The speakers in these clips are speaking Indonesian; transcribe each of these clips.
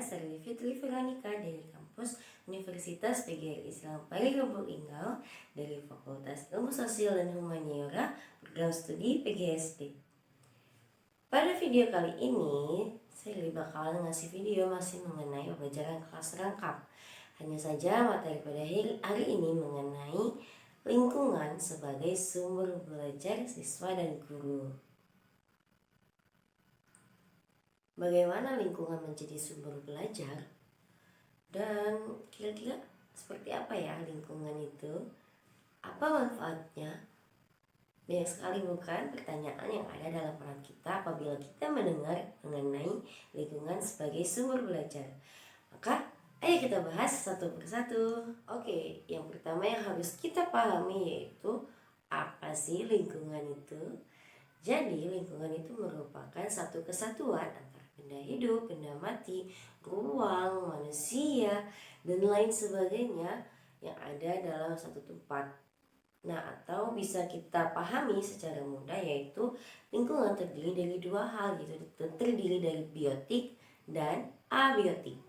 Sari Fitri Veronica dari kampus Universitas PGRI Islam Pari Lubuk Linggau dari Fakultas Ilmu Sosial dan Humaniora Program Studi PGSD. Pada video kali ini, saya bakal ngasih video masih mengenai pembelajaran kelas rangkap. Hanya saja materi pada hari ini mengenai lingkungan sebagai sumber belajar siswa dan guru. Bagaimana lingkungan menjadi sumber belajar? Dan kira-kira seperti apa ya lingkungan itu? Apa manfaatnya? Banyak sekali bukan pertanyaan yang ada dalam peran kita apabila kita mendengar mengenai lingkungan sebagai sumber belajar. Maka ayo kita bahas satu persatu. Oke, yang pertama yang harus kita pahami yaitu apa sih lingkungan itu? Jadi lingkungan itu merupakan satu kesatuan antara benda hidup, benda mati, ruang, manusia, dan lain sebagainya yang ada dalam satu tempat. Nah, atau bisa kita pahami secara mudah yaitu lingkungan terdiri dari dua hal gitu, terdiri dari biotik dan abiotik.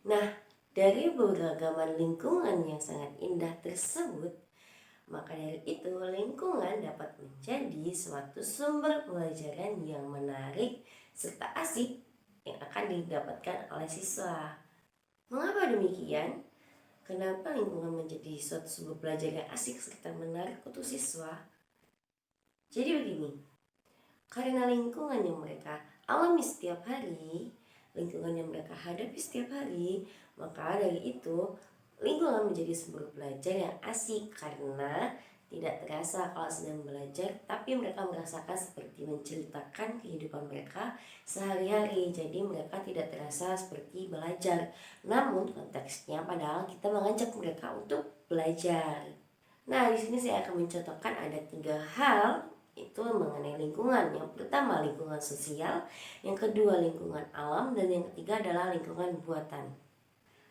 Nah, dari beragaman lingkungan yang sangat indah tersebut, maka dari itu lingkungan dapat menjadi suatu sumber pelajaran yang menarik serta asik yang akan didapatkan oleh siswa. Mengapa demikian? Kenapa lingkungan menjadi suatu sumber belajar yang asik serta menarik untuk siswa? Jadi begini, karena lingkungan yang mereka alami setiap hari, lingkungan yang mereka hadapi setiap hari, maka dari itu lingkungan menjadi sumber belajar yang asik karena tidak terasa kalau sedang belajar, tapi mereka merasakan seperti menceritakan kehidupan mereka sehari-hari. Jadi mereka tidak terasa seperti belajar, namun konteksnya padahal kita mengajak mereka untuk belajar. Nah, di sini saya akan mencontohkan ada 3 hal itu mengenai lingkungan. Yang pertama lingkungan sosial, yang kedua lingkungan alam, dan yang ketiga adalah lingkungan buatan.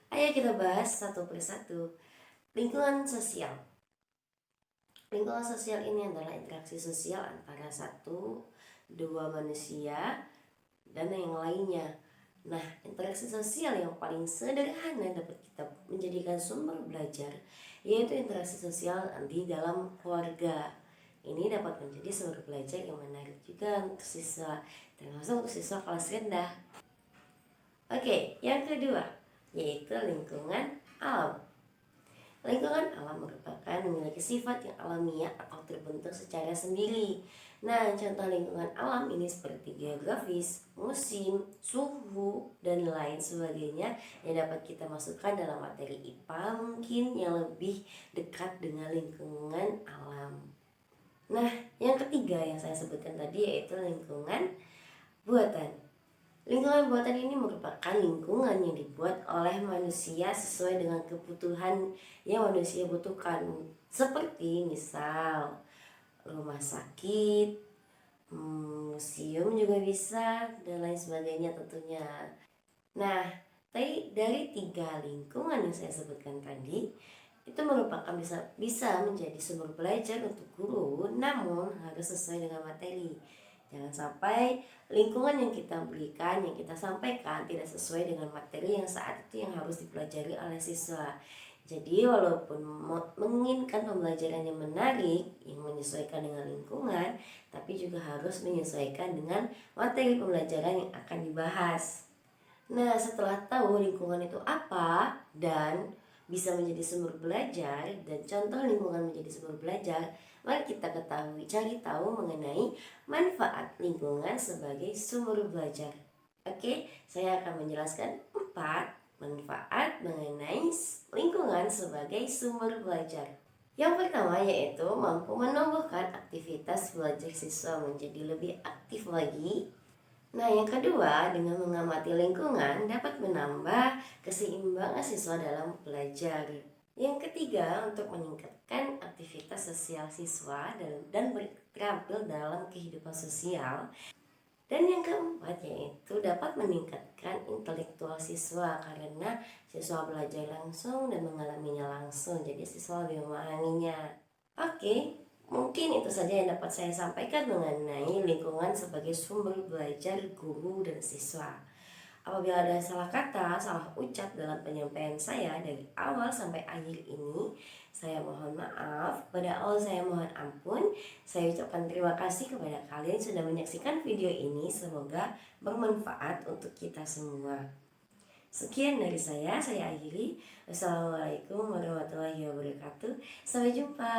Ayo kita bahas satu persatu. Lingkungan sosial. Lingkungan sosial ini adalah interaksi sosial antara satu, dua manusia dan yang lainnya. Nah, interaksi sosial yang paling sederhana dapat kita menjadikan sumber belajar yaitu interaksi sosial di dalam keluarga. Ini dapat menjadi sumber belajar yang menarik juga untuk siswa, termasuk untuk siswa kelas rendah. Oke, yang kedua yaitu lingkungan alam. Lingkungan alam merupakan memiliki sifat yang alamiah atau terbentuk secara sendiri. Nah, contoh lingkungan alam ini seperti geografis, musim, suhu, dan lain sebagainya yang dapat kita masukkan dalam materi IPA mungkin yang lebih dekat dengan lingkungan alam. Nah, yang ketiga yang saya sebutkan tadi yaitu lingkungan buatan. Lingkungan buatan ini merupakan lingkungan yang dibuat oleh manusia sesuai dengan kebutuhan yang manusia butuhkan. Seperti misal rumah sakit, museum juga bisa, dan lain sebagainya tentunya. Nah, dari 3 lingkungan yang saya sebutkan tadi, itu merupakan bisa menjadi sumber belajar untuk guru, namun harus sesuai dengan materi. Jangan sampai lingkungan yang kita berikan, yang kita sampaikan tidak sesuai dengan materi yang saat itu yang harus dipelajari oleh siswa. Jadi walaupun menginginkan pembelajaran yang menarik, yang menyesuaikan dengan lingkungan, tapi juga harus menyesuaikan dengan materi pembelajaran yang akan dibahas. Nah, setelah tahu lingkungan itu apa dan bisa menjadi sumber belajar dan contoh lingkungan menjadi sumber belajar, mari kita cari tahu mengenai manfaat lingkungan sebagai sumber belajar. Oke, saya akan menjelaskan 4 manfaat mengenai lingkungan sebagai sumber belajar. Yang pertama yaitu mampu menumbuhkan aktivitas belajar siswa menjadi lebih aktif lagi. Nah, yang kedua, dengan mengamati lingkungan dapat menambah keseimbangan siswa dalam belajar. Yang ketiga, untuk meningkatkan aktivitas sosial siswa dan terampil dalam kehidupan sosial. Dan yang keempat yaitu dapat meningkatkan intelektual siswa karena siswa belajar langsung dan mengalaminya langsung. Jadi siswa lebih memahaminya. Oke. Mungkin itu saja yang dapat saya sampaikan mengenai lingkungan sebagai sumber belajar guru dan siswa. Apabila ada salah kata, salah ucap dalam penyampaian saya dari awal sampai akhir ini, saya mohon maaf. Pada Allah saya mohon ampun. Saya ucapkan terima kasih kepada kalian sudah menyaksikan video ini. Semoga bermanfaat untuk kita semua. Sekian dari saya akhiri. Wassalamualaikum warahmatullahi wabarakatuh. Sampai jumpa.